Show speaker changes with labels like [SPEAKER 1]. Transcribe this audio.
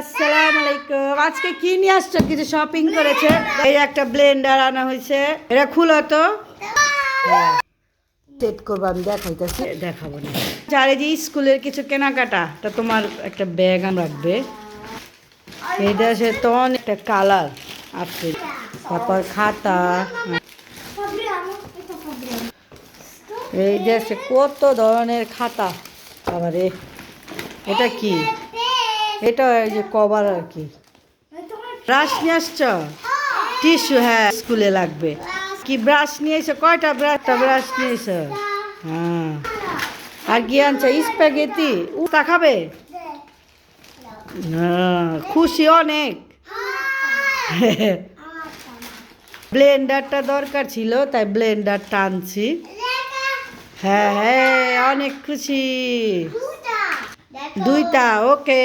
[SPEAKER 1] আসসালামু আলাইকুম। আজকে কি নিয়ে আসছো? কিছু শপিং করেছে। এই একটা ব্লেন্ডার আনা হয়েছে, এটা খুলো তো। সেট করবো, আমি দেখাইতেছি, দেখাবো না। আর এই যে স্কুলের কিছু কেনাকাটা, তা তোমার একটা ব্যাগ রাখবে। এইটা সে তো অনেকটা কালার আছে, তারপর খাতা, এই যে কত ধরনের খাতা। আবারে এটা কি? এটা এই যে কভার আর কি। ব্রাশ নিয়ে আসছ? টিস্যু, হ্যাঁ স্কুলে লাগবে। কি ব্রাশ নিয়ে এসো? কয়টা ব্রাশ নিয়ে এসো? হ্যাঁ, আর কি আনছো? স্প্যাগেটি তা খাবে? হ্যাঁ, খুশি অনেক। ব্লেন্ডারটা দরকার ছিল, তাই ব্লেন্ডারটা আনছি। হ্যাঁ হ্যাঁ, অনেক খুশি। দুইটা, ওকে।